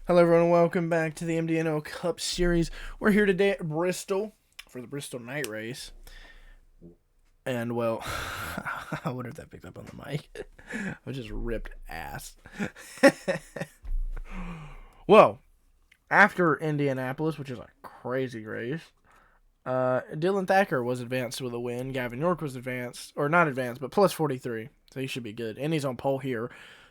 Hello everyone and welcome back to the MDNOL Cup Series. We're here today at Bristol for the Bristol night race. And well, I wonder if that picked up on the mic. I just ripped ass. Well, after Indianapolis, which is a crazy race, Dylan Thacker was advanced with a win. Gavin York was advanced, or not advanced, but plus 43. So he should be good. And he's on pole here.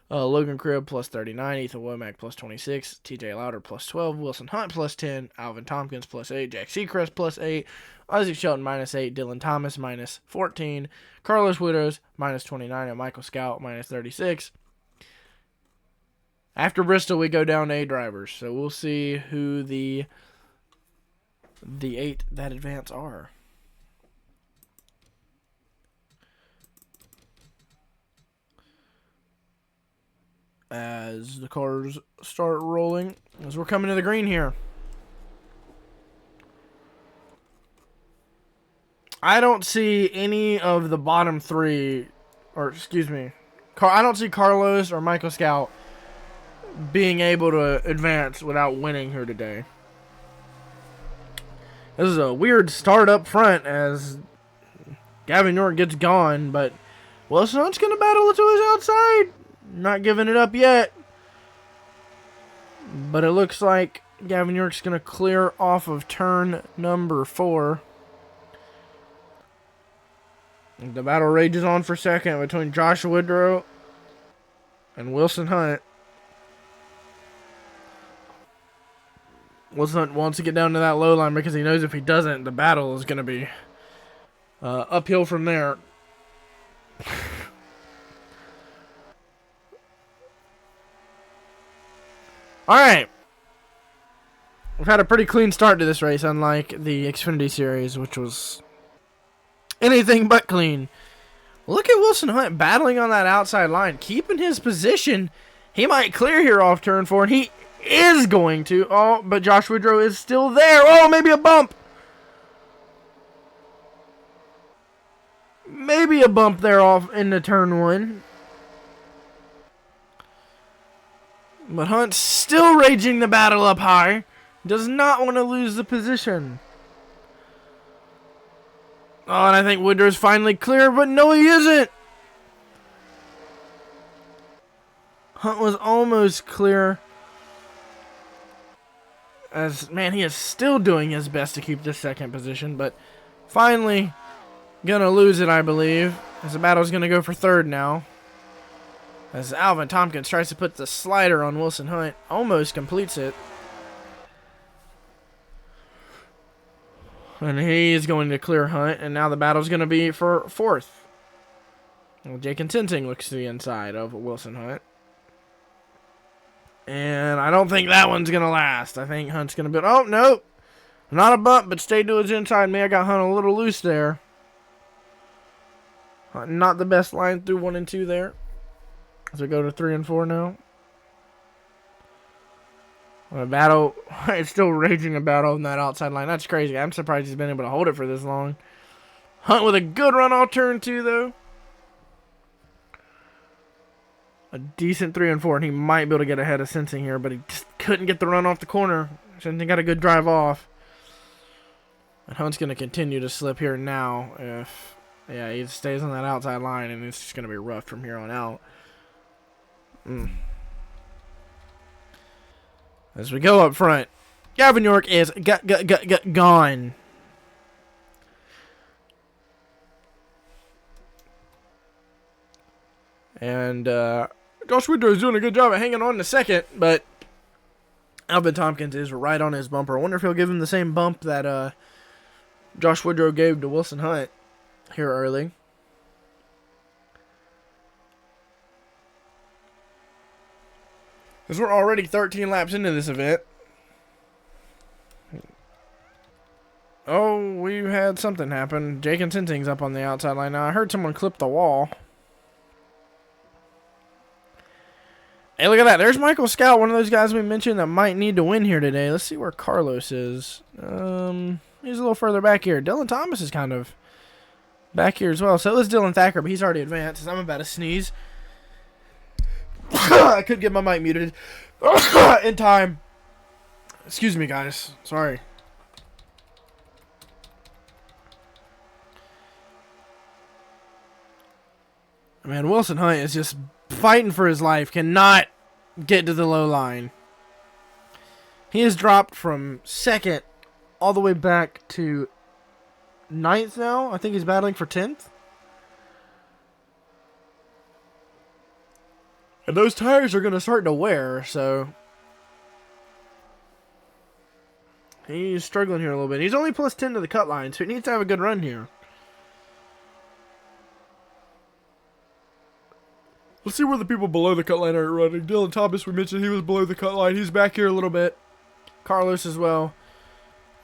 Logan Cribb plus 39, Ethan Womack plus 26, TJ Lauder plus 12, Wilson Hunt plus 10, Alvin Tompkins plus 8, Jack Seacrest plus 8, Isaac Shelton minus 8, Dylan Thomas minus 14, Carlos Widows minus 29, and Michael Scout minus 36. After Bristol, we go down to 8 drivers, so we'll see who the 8 that advance are. As the cars start rolling, as we're coming to the green here. I don't see any of the bottom 3, or excuse me, I don't see Carlos or Michael Scout being able to advance without winning here today. This is a weird start up front as Gavin York gets gone, but Wilson Hunt's going to battle to his outside. Not giving it up yet. But it looks like Gavin York's going to clear off of turn number 4. The battle rages on for second between Josh Woodrow and Wilson Hunt. Wilson Hunt wants to get down to that low line because he knows if he doesn't, the battle is going to be uphill from there. Alright. We've had a pretty clean start to this race, unlike the Xfinity Series, which was anything but clean. Look at Wilson Hunt battling on that outside line, keeping his position. He might clear here off turn 4, and he is going to. Oh, but Josh Woodrow is still there. Oh, maybe a bump. Maybe a bump there off into turn 1. But Hunt's still raging the battle up high. Does not want to lose the position. Oh, and I think Woodrow's finally clear, but no, he isn't. Hunt was almost clear. As, man, he is still doing his best to keep this second position, but finally gonna lose it, I believe. As the battle's gonna go for third now. As Alvin Tompkins tries to put the slider on Wilson Hunt. Almost completes it. And he's going to clear Hunt. And now the battle's going to be for fourth. Well, Jake Sensing looks to the inside of Wilson Hunt. And I don't think that one's going to last. I think Hunt's going to be... Oh, no. Not a bump, but stayed to his inside. May I got Hunt a little loose there. Not the best line through 1 and 2 there. As we go to 3 and 4 now. The battle, it's still raging a battle on that outside line. That's crazy. I'm surprised he's been able to hold it for this long. Hunt with a good run off turn 2, though. A decent 3 and 4, and he might be able to get ahead of Sensing here, but he just couldn't get the run off the corner. Sensing got a good drive off. And Hunt's going to continue to slip here now. If, yeah, he stays on that outside line, and it's just going to be rough from here on out. As we go up front, Gavin York is gone. And Josh Woodrow is doing a good job of hanging on to second, but Alvin Tompkins is right on his bumper. I wonder if he'll give him the same bump that Josh Woodrow gave to Wilson Hunt here early. Because we're already 13 laps into this event. Oh, we had something happen. Jake Sensing's up on the outside line now. I heard someone clip the wall. Hey, look at that. There's Michael Scout, one of those guys we mentioned that might need to win here today. Let's see where Carlos is. He's a little further back here. Dylan Thomas is kind of back here as well. So is Dylan Thacker, but he's already advanced. I'm about to sneeze. I could get my mic muted in time. Excuse me, guys. Sorry. Man, Wilson Hunt is just fighting for his life. Cannot get to the low line. He has dropped from second all the way back to ninth now. I think he's battling for 10th. And those tires are going to start to wear, so he's struggling here a little bit. He's only plus 10 to the cut line, so he needs to have a good run here. Let's see where the people below the cut line are running. Dylan Thomas, we mentioned he was below the cut line. He's back here a little bit. Carlos as well.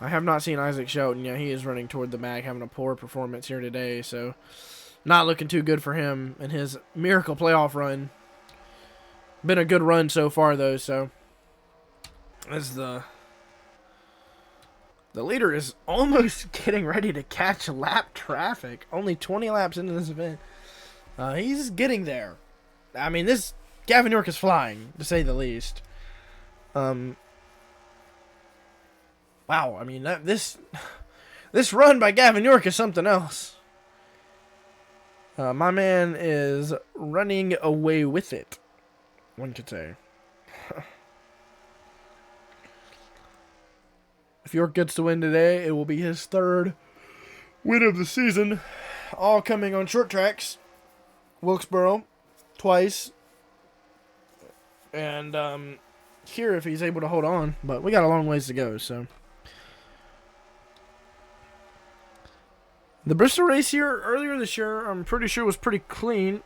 I have not seen Isaac Shelton yet. He is running toward the back, having a poor performance here today, so not looking too good for him in his miracle playoff run. Been a good run so far, though, so as the leader is almost getting ready to catch lap traffic. Only 20 laps into this event. He's getting there. I mean, this Gavin York is flying, to say the least. Wow, I mean, this run by Gavin York is something else. My man is running away with it, one could say. If York gets the win today, it will be his third win of the season. All coming on short tracks. Wilkesboro, twice. And here if he's able to hold on. But we got a long ways to go, so. The Bristol race here earlier this year, I'm pretty sure was pretty clean.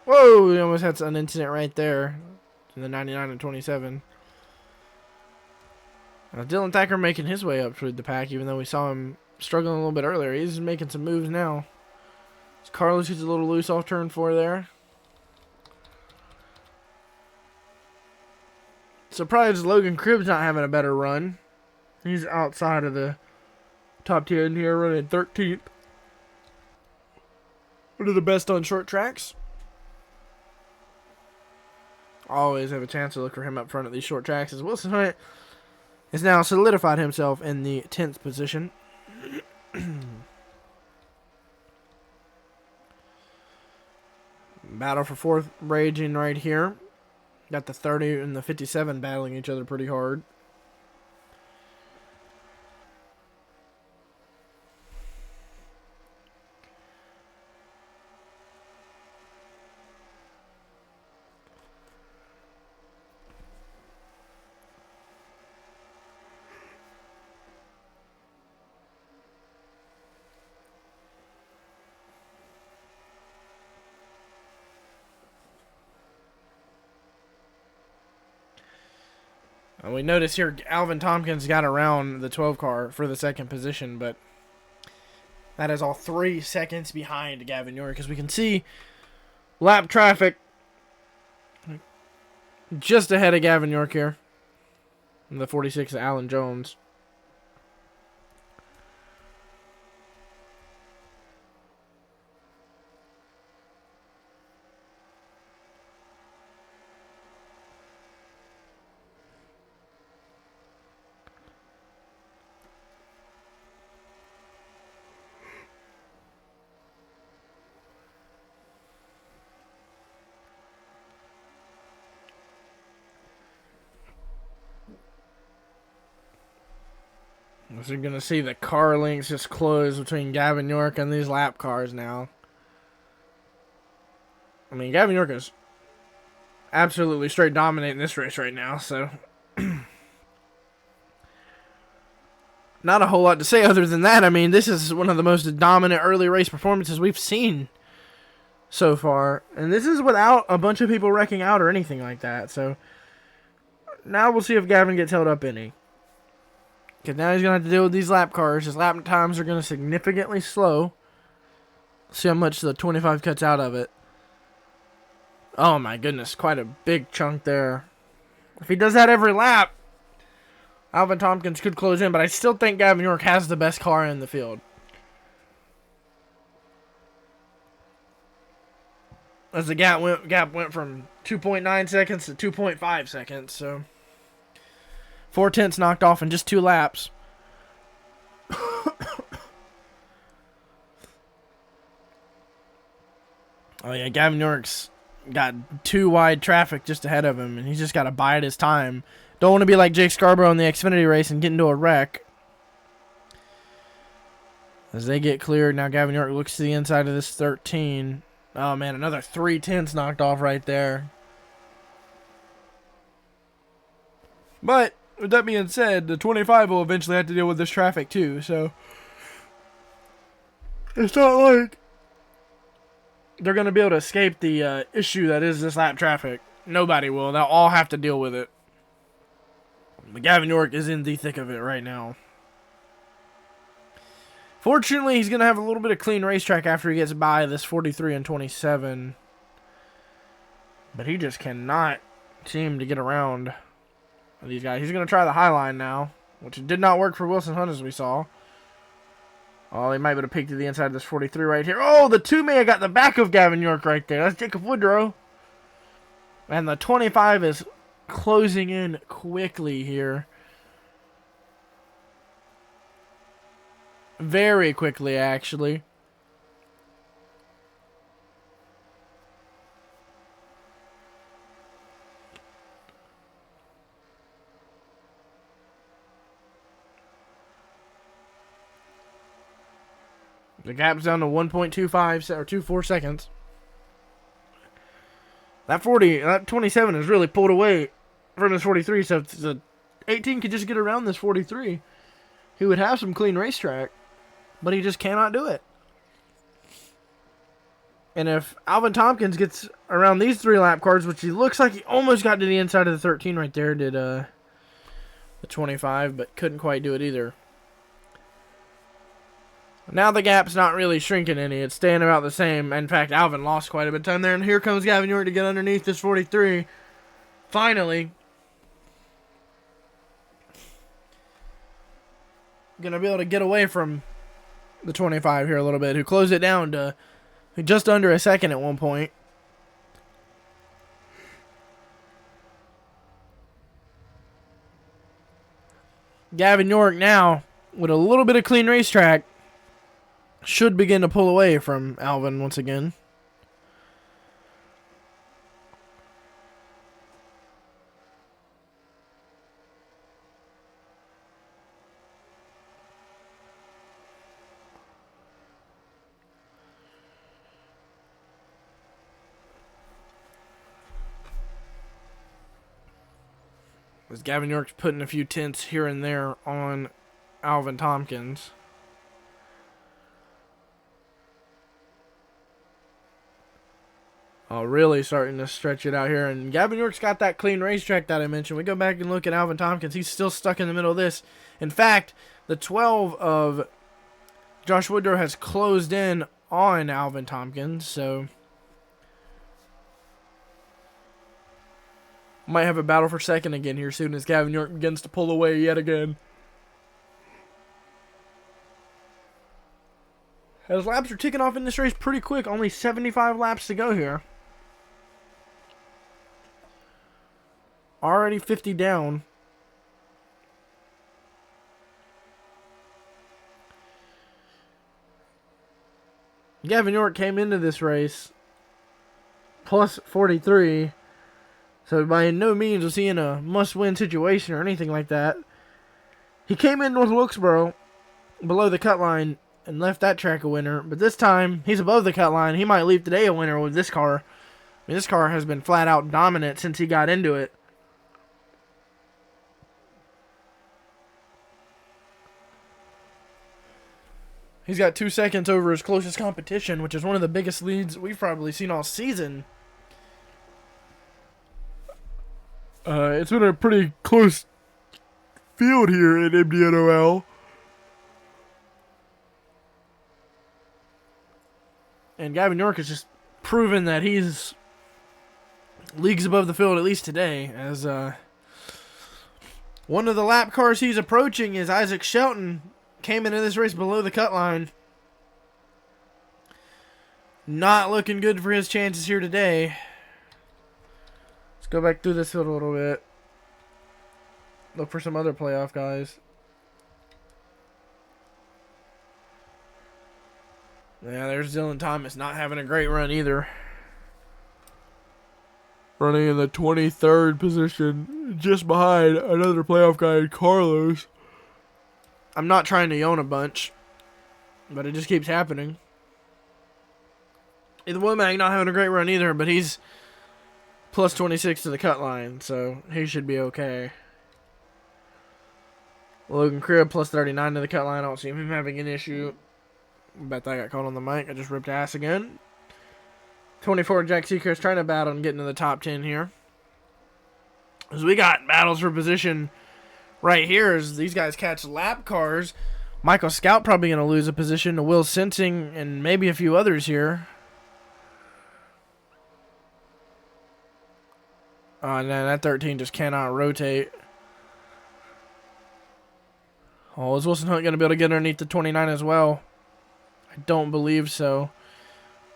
Whoa, we almost had an incident right there in the 99 and 27. Dylan Thacker making his way up toward the pack, even though we saw him struggling a little bit earlier. He's making some moves now. It's Carlos who's a little loose off turn 4 there. Surprised Logan Cribb's not having a better run. He's outside of the top 10 here, running 13th. One of the best on short tracks. Always have a chance to look for him up front at these short tracks, as Wilson Hunt has now solidified himself in the 10th position. Battle for 4th raging right here. Got the 30 and the 57 battling each other pretty hard. We notice here Alvin Tompkins got around the 12 car for the second position, but that is all 3 seconds behind Gavin York. As we can see, lap traffic just ahead of Gavin York here. And the 46 Alan Jones. So you're going to see the car links just close between Gavin York and these lap cars now. I mean, Gavin York is absolutely straight dominating this race right now, so not a whole lot to say other than that. I mean, this is one of the most dominant early race performances we've seen so far. And this is without a bunch of people wrecking out or anything like that. So now we'll see if Gavin gets held up any. Because now he's going to have to deal with these lap cars. His lap times are going to significantly slow. See how much the 25 cuts out of it. Oh my goodness, quite a big chunk there. If he does that every lap, Alvin Tompkins could close in, but I still think Gavin York has the best car in the field. As the gap went from 2.9 seconds to 2.5 seconds, so 4/10 knocked off in just 2 laps. Oh yeah, Gavin York's got 2 wide traffic just ahead of him, and he's just got to bide his time. Don't want to be like Jake Scarborough in the Xfinity race and get into a wreck. As they get cleared, now Gavin York looks to the inside of this 13. Oh man, another 3/10 knocked off right there. But with that being said, the 25 will eventually have to deal with this traffic too, so it's not like they're going to be able to escape the issue that is this lap traffic. Nobody will. They'll all have to deal with it. But Gavin York is in the thick of it right now. Fortunately, he's going to have a little bit of clean racetrack after he gets by this 43 and 27. But he just cannot seem to get around these guys. He's going to try the high line now, which did not work for Wilson Hunt as we saw. Oh, he might be able to peek to the inside of this 43 right here. Oh, the 2-man got the back of Gavin York right there. That's Jacob Woodrow. And the 25 is closing in quickly here. Very quickly, actually. The gap's down to 1.25 or 24 seconds. That 27 is really pulled away from this 43, so if the 18 could just get around this 43, he would have some clean racetrack, but he just cannot do it. And if Alvin Tompkins gets around these 3 lap cars, which he looks like he almost got to the inside of the 13 right there, did the 25, but couldn't quite do it either. Now the gap's not really shrinking any. It's staying about the same. In fact, Alvin lost quite a bit of time there. And here comes Gavin York to get underneath this 43. Finally. Going to be able to get away from the 25 here a little bit. Who closed it down to just under a second at one point. Gavin York now, with a little bit of clean racetrack, should begin to pull away from Alvin once again. As Gavin York's putting a few tenths here and there on Alvin Tompkins. Oh, really starting to stretch it out here. And Gavin York's got that clean racetrack that I mentioned. We go back and look at Alvin Tompkins. He's still stuck in the middle of this. In fact, the 12 of Josh Woodrow has closed in on Alvin Tompkins. So might have a battle for second again here soon as Gavin York begins to pull away yet again. As laps are ticking off in this race pretty quick. Only 75 laps to go here. Already 50 down. Gavin York came into this race plus 43. So by no means was he in a must-win situation or anything like that. He came in North Wilkesboro below the cut line and left that track a winner. But this time, he's above the cut line. He might leave today a winner with this car. I mean, this car has been flat-out dominant since he got into it. He's got 2 seconds over his closest competition, which is one of the biggest leads we've probably seen all season. It's been a pretty close field here at MDNOL. And Gavin York has just proven that he's leagues above the field, at least today, as one of the lap cars he's approaching is Isaac Shelton. Came into this race below the cut line. Not looking good for his chances here today. Let's go back through this field a little bit. Look for some other playoff guys. Yeah, there's Dylan Thomas not having a great run either. Running in the 23rd position, just behind another playoff guy, Carlos. I'm not trying to yawn a bunch, but it just keeps happening. The Womack not having a great run either, but he's plus 26 to the cut line, so he should be okay. Logan Cribb plus 39 to the cut line. I don't see him having an issue. Bet that got caught on the mic. I just ripped ass again. 24 Jack Seacrest trying to battle and get into the top 10 here. As we got battles for position right here as these guys catch lap cars. Michael Scout probably going to lose a position to Will Sensing and maybe a few others here. And then that 13 just cannot rotate. Oh, is Wilson Hunt going to be able to get underneath the 29 as well? I don't believe so.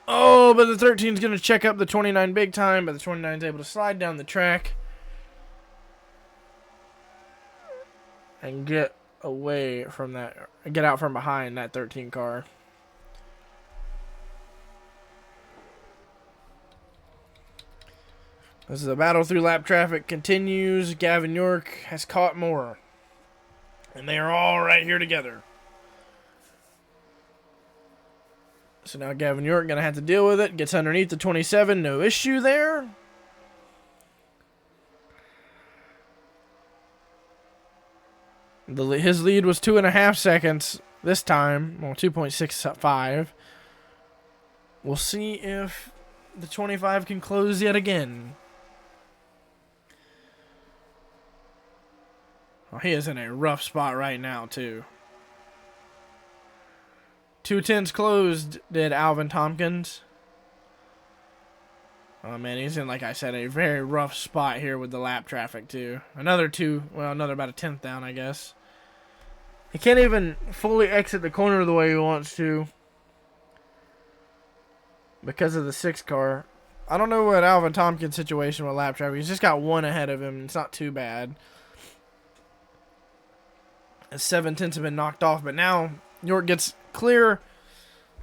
Oh, but the 13 is going to check up the 29 big time, but the 29 is able to slide down the track and get away from that, get out from behind that 13 car. As the battle through lap traffic continues, Gavin York has caught more. And they are all right here together. So now Gavin York going to have to deal with it. Gets underneath the 27. No issue there. His lead was 2.5 seconds this time. Well, 2.65. We'll see if the 25 can close yet again. Oh, he is in a rough spot right now, too. 210s closed, did Alvin Tompkins. Oh, man, he's in, like I said, a very rough spot here with the lap traffic, too. Another about a 10th down, I guess. He can't even fully exit the corner the way he wants to because of the 6 car. I don't know what Alvin Tompkins' situation with lap traffic. He's just got one ahead of him. It's not too bad. 7 tenths have been knocked off, but now York gets clear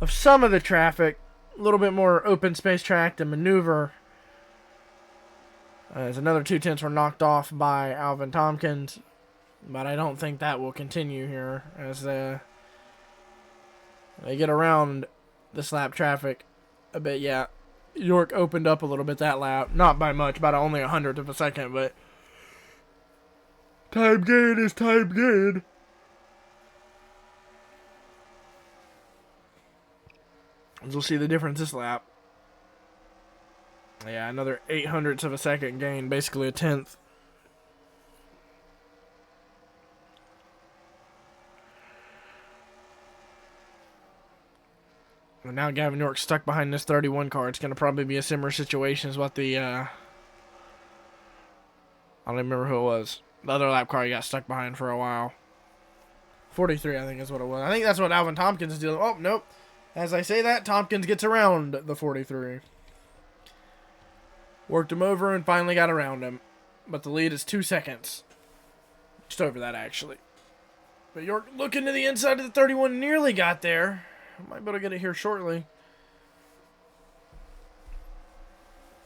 of some of the traffic. A little bit more open space track to maneuver. As another 2 tenths were knocked off by Alvin Tompkins. But I don't think that will continue here as they get around this lap traffic a bit. Yeah, York opened up a little bit that lap. Not by much, about only 100th of a second, but time gain is time gain. As we'll see the difference this lap. Yeah, another 0.08 of a second gain, basically a 10th. And now Gavin York's stuck behind this 31 car. It's going to probably be a similar situation as what the, I don't even remember who it was. The other lap car he got stuck behind for a while. 43, I think is what it was. I think that's what Alvin Tompkins is doing. Oh, nope. As I say that, Tompkins gets around the 43. Worked him over and finally got around him. But the lead is 2 seconds. Just over that, actually. But York looking to the inside of the 31, nearly got there. Might be able to get it here shortly.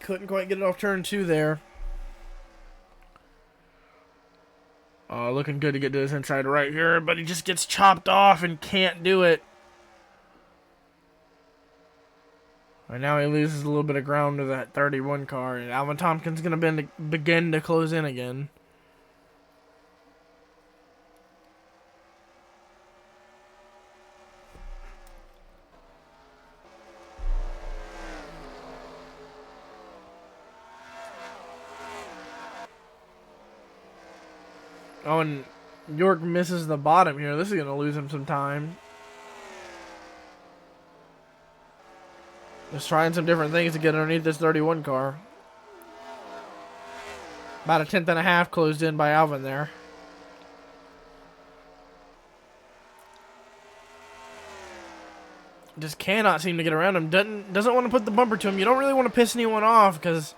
Couldn't quite get it off turn 2 there. Looking good to get to his inside right here, but he just gets chopped off and can't do it. And now he loses a little bit of ground to that 31 car, and Alvin Tompkins going to begin to close in again. Oh, and York misses the bottom here. This is going to lose him some time. Just trying some different things to get underneath this 31 car. About a 10th and a half closed in by Alvin there. Just cannot seem to get around him. Doesn't want to put the bumper to him. You don't really want to piss anyone off because,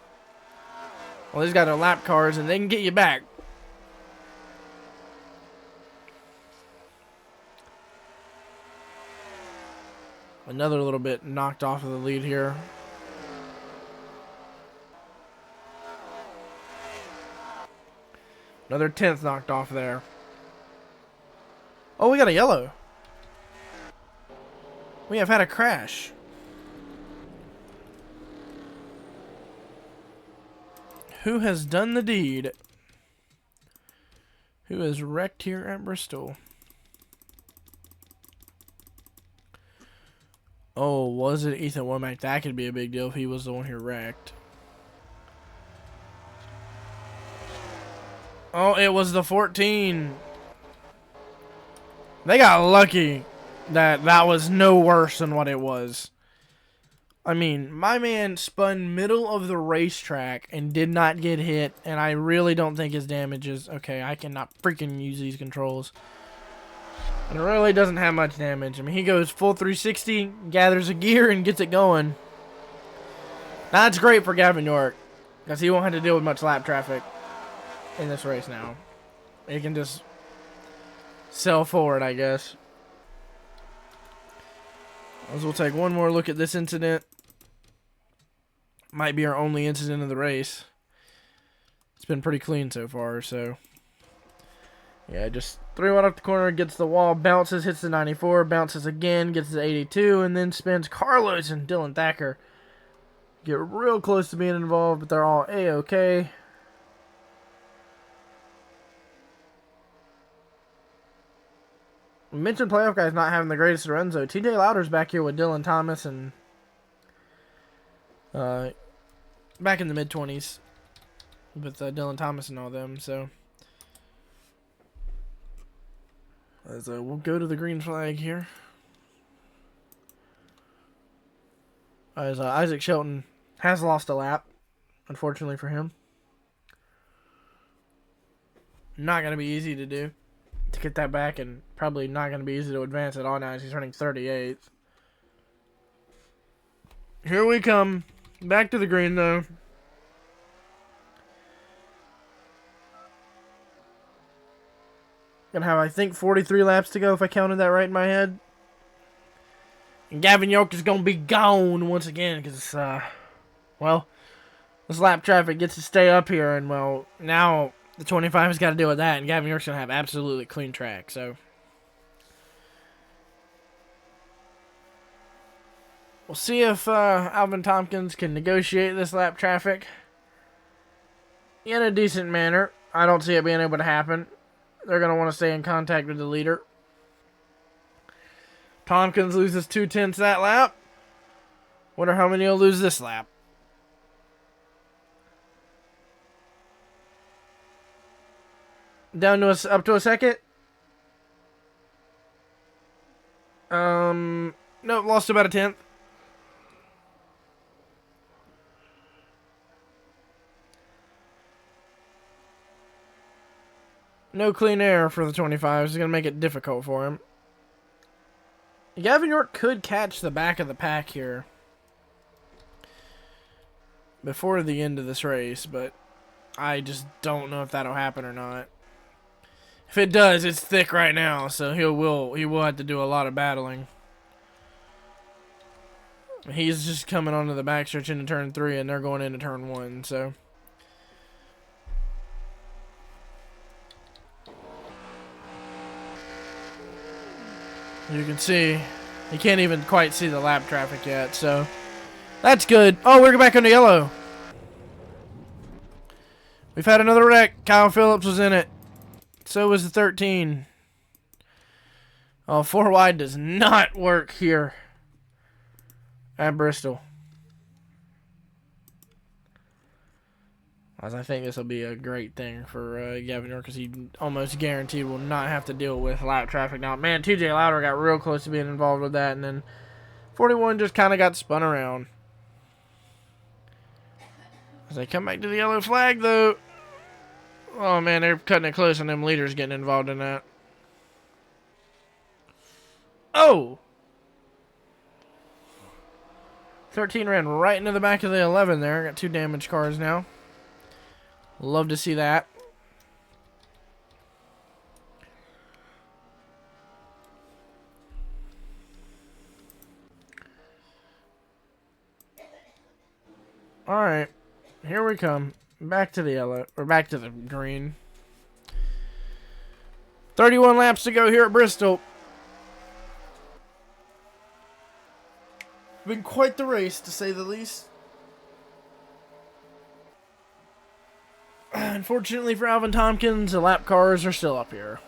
well, these guys are lap cars and they can get you back. Another little bit knocked off of the lead here. Another 10th knocked off there. Oh, we got a yellow. We have had a crash. Who has done the deed? Who is wrecked here at Bristol? Oh, was it Ethan Womack? That could be a big deal if he was the one who wrecked. Oh, it was the 14. They got lucky that that was no worse than what it was. I mean, my man spun middle of the racetrack and did not get hit, and I really don't think his damage is... Okay, I cannot freaking use these controls. And it really doesn't have much damage. I mean, he goes full 360, gathers a gear, and gets it going. That's great for Gavin York, because he won't have to deal with much lap traffic in this race now. He can just sail forward, I guess. As we'll take one more look at this incident. Might be our only incident of the race. It's been pretty clean so far, so... Yeah, just 3-1 up the corner, gets the wall, bounces, hits the 94, bounces again, gets the 82, and then spins. Carlos and Dylan Thacker get real close to being involved, but they're all A-okay. We mentioned playoff guys not having the greatest runs, though. TJ Lauder's back here with Dylan Thomas and back in the mid-20s with Dylan Thomas and all them, so... As we'll go to the green flag here. As Isaac Shelton has lost a lap, unfortunately for him. Not going to be easy to do, to get that back, and probably not going to be easy to advance at all now as he's running 38th. Here we come. Back to the green, though. Gonna have, I think, 43 laps to go if I counted that right in my head. And Gavin York is gonna be gone once again because, well, this lap traffic gets to stay up here, and, well, now the 25 has got to deal with that, and Gavin York's gonna have absolutely clean track, so. We'll see if Alvin Tompkins can negotiate this lap traffic in a decent manner. I don't see it being able to happen. They're going to want to stay in contact with the leader. Tompkins loses 2/10 that lap. Wonder how many he'll lose this lap. Down to us, up to a second. No, lost about a 10th. No clean air for the 25s. It's going to make it difficult for him. Gavin York could catch the back of the pack here before the end of this race, but I just don't know if that'll happen or not. If it does, it's thick right now, so he will have to do a lot of battling. He's just coming onto the backstretch into turn 3, and they're going into turn 1, so... You can see, you can't even quite see the lap traffic yet, so that's good. Oh, we're back on the yellow. We've had another wreck. Kyle Phillips was in it. So was the 13. Oh, 4 wide does not work here at Bristol. As I think this will be a great thing for Gavin York, because he almost guaranteed will not have to deal with lap traffic now. Man, TJ Lauder got real close to being involved with that, and then 41 just kind of got spun around. As they come back to the yellow flag, though. Oh, man, they're cutting it close, and them leaders getting involved in that. Oh! 13 ran right into the back of the 11 there. Got 2 damaged cars now. Love to see that. Alright. Here we come. Back to the yellow. Or back to the green. 31 laps to go here at Bristol. Been quite the race, to say the least. Unfortunately for Alvin Tompkins, the lap cars are still up here.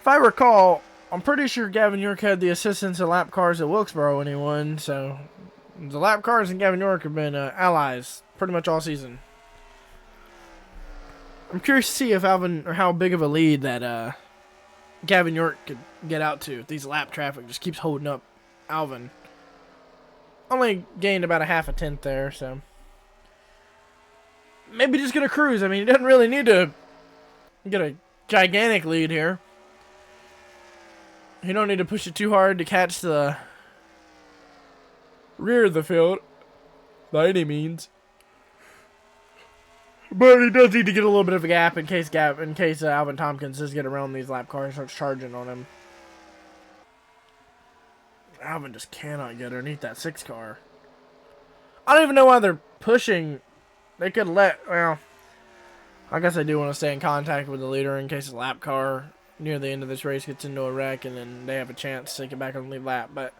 If I recall, I'm pretty sure Gavin York had the assistance of lap cars at Wilkesboro when he won, so the lap cars and Gavin York have been allies pretty much all season. I'm curious to see if Alvin, or how big of a lead that Gavin York could get out to if these lap traffic just keeps holding up Alvin. Only gained about a half a tenth there, so maybe just gonna cruise. I mean, he doesn't really need to get a gigantic lead here. You don't need to push it too hard to catch the rear of the field by any means. But he does need to get a little bit of a gap in case Alvin Tompkins does get around these lap cars and starts charging on him. Alvin just cannot get underneath that 6 car. I don't even know why they're pushing. They could well, I guess I do want to stay in contact with the leader in case a lap car near the end of this race gets into a wreck and then they have a chance to get back on the lead lap, but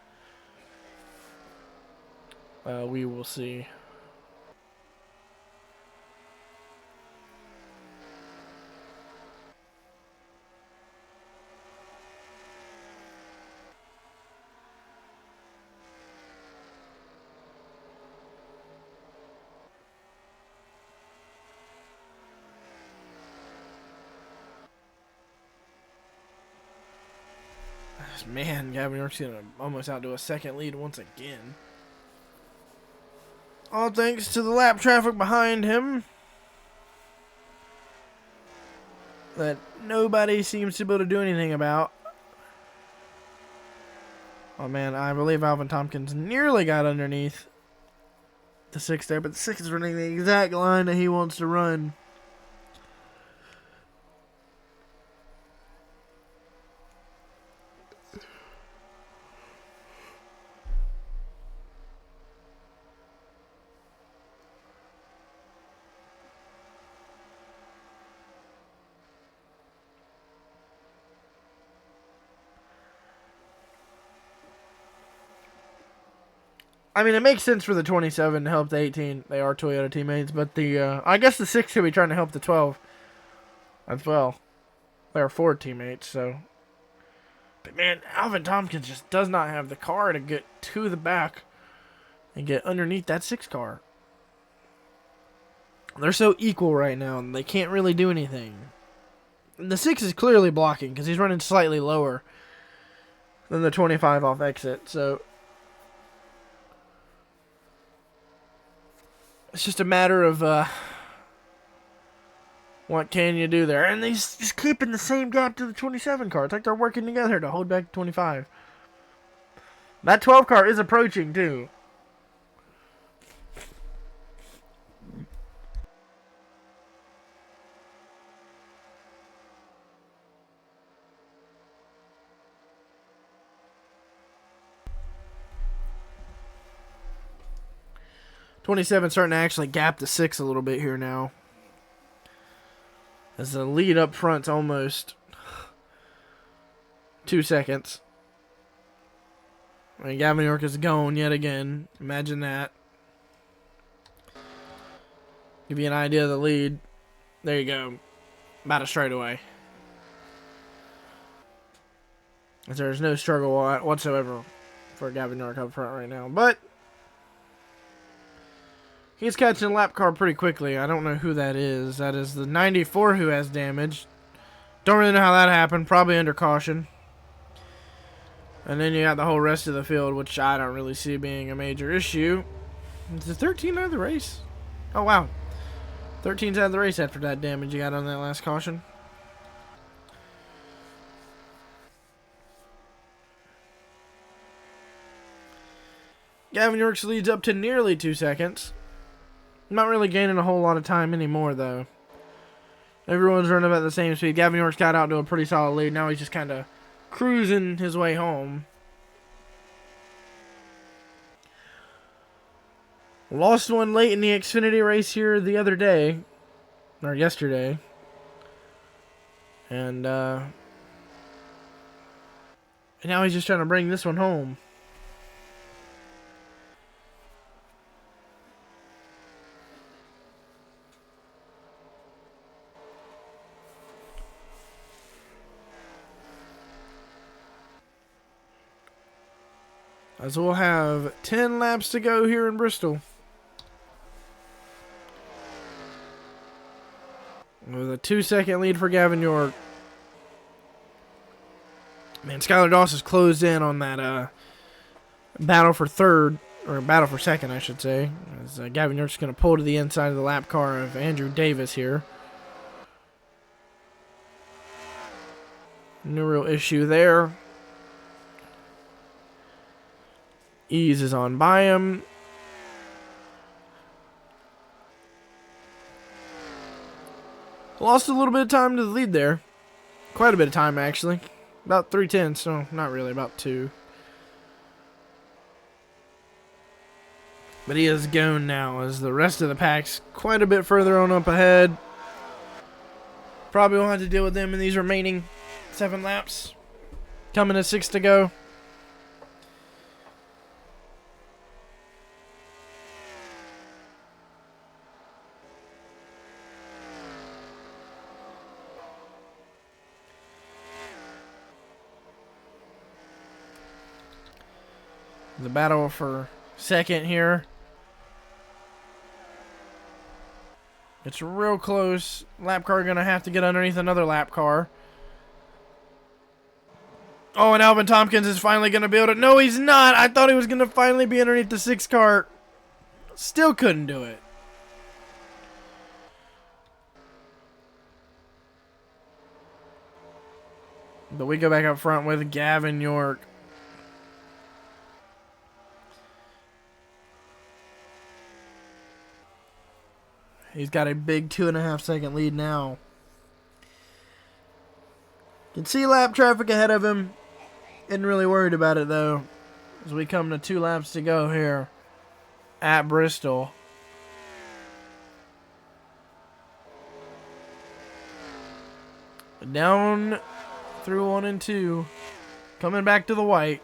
we will see. Man, Gavin York's gonna almost outdo a second lead once again. All thanks to the lap traffic behind him that nobody seems to be able to do anything about. Oh man, I believe Alvin Tompkins nearly got underneath the 6 there, but the 6 is running the exact line that he wants to run. I mean, it makes sense for the 27 to help the 18. They are Toyota teammates, but I guess the 6 should be trying to help the 12 as well. They are Ford teammates, so. But man, Alvin Tompkins just does not have the car to get to the back and get underneath that 6 car. They're so equal right now, and they can't really do anything. And the 6 is clearly blocking because he's running slightly lower than the 25 off exit, so it's just a matter of what can you do there. And he's just keeping the same gap to the 27 car. It's like they're working together to hold back the 25. That 12 car is approaching, too. '27 starting to actually gap the 6 a little bit here now. As the lead up front's almost 2 seconds. I mean, Gavin York is going yet again. Imagine that. Give you an idea of the lead. There you go. About a straightaway. There's no struggle whatsoever for Gavin York up front right now. But he's catching a lap car pretty quickly. I don't know who that is. That is the 94 who has damage. Don't really know how that happened. Probably under caution. And then you got the whole rest of the field, which I don't really see being a major issue. Is the 13 out of the race? Oh, wow. 13's out of the race after that damage you got on that last caution. Gavin York's leads up to nearly 2 seconds. Not really gaining a whole lot of time anymore, though. Everyone's running about the same speed. Gavin York's got out to a pretty solid lead. Now he's just kind of cruising his way home. Lost one late in the Xfinity race here the other day, or yesterday. And now he's just trying to bring this one home. As we'll have 10 laps to go here in Bristol. With a 2-second lead for Gavin York. Man, Skylar Doss has closed in on that battle for third, or battle for second, I should say. As Gavin York's going to pull to the inside of the lap car of Andrew Davis here. No real issue there. Ease is on by him. Lost a little bit of time to the lead there. Quite a bit of time, actually. About 3/10, so not really, about 2. But he is gone now, as the rest of the pack's quite a bit further on up ahead. Probably won't have to deal with them in these remaining 7 laps. Coming to 6 to go. The battle for second here. It's real close. Lap car going to have to get underneath another lap car. Oh, and Alvin Tompkins is finally going to be able to... No, he's not. I thought he was going to finally be underneath the 6 car. Still couldn't do it. But we go back up front with Gavin York. He's got a big 2.5-second lead now. Can see lap traffic ahead of him. Isn't really worried about it, though, as we come to 2 laps to go here at Bristol. Down through 1 and 2. Coming back to the white.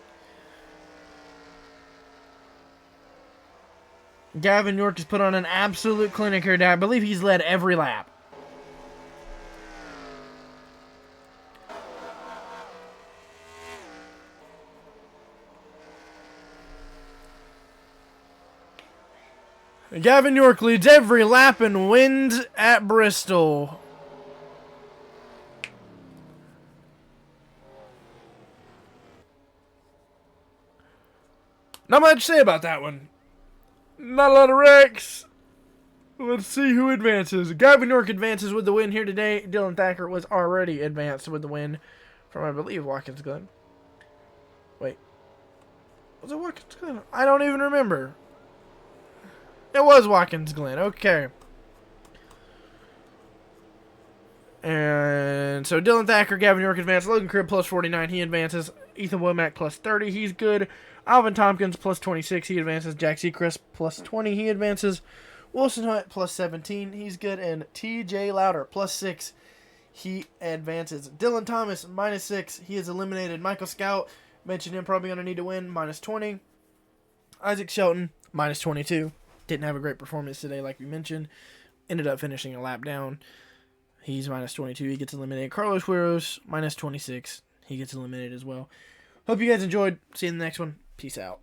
Gavin York has put on an absolute clinic here. I believe he's led every lap. Gavin York leads every lap and wins at Bristol. Not much to say about that one. Not a lot of wrecks. Let's see who advances. Gavin York advances with the win here today. Dylan Thacker was already advanced with the win from, I believe, Watkins Glen. Wait. Was it Watkins Glen? I don't even remember. It was Watkins Glen. Okay. And so Dylan Thacker, Gavin York advanced. Logan Cribb plus 49. He advances. Ethan Womack plus 30. He's good. Alvin Tompkins plus 26. He advances. Jack Seacrest plus 20. He advances. Wilson Hunt plus 17. He's good. And TJ Louder plus 6. He advances. Dylan Thomas minus 6. He is eliminated. Michael Scout, mentioned him, probably going to need to win, minus 20. Isaac Shelton minus 22. Didn't have a great performance today, like we mentioned. Ended up finishing a lap down. He's minus 22. He gets eliminated. Carlos Quiros, minus 26. He gets eliminated as well. Hope you guys enjoyed. See you in the next one. Peace out.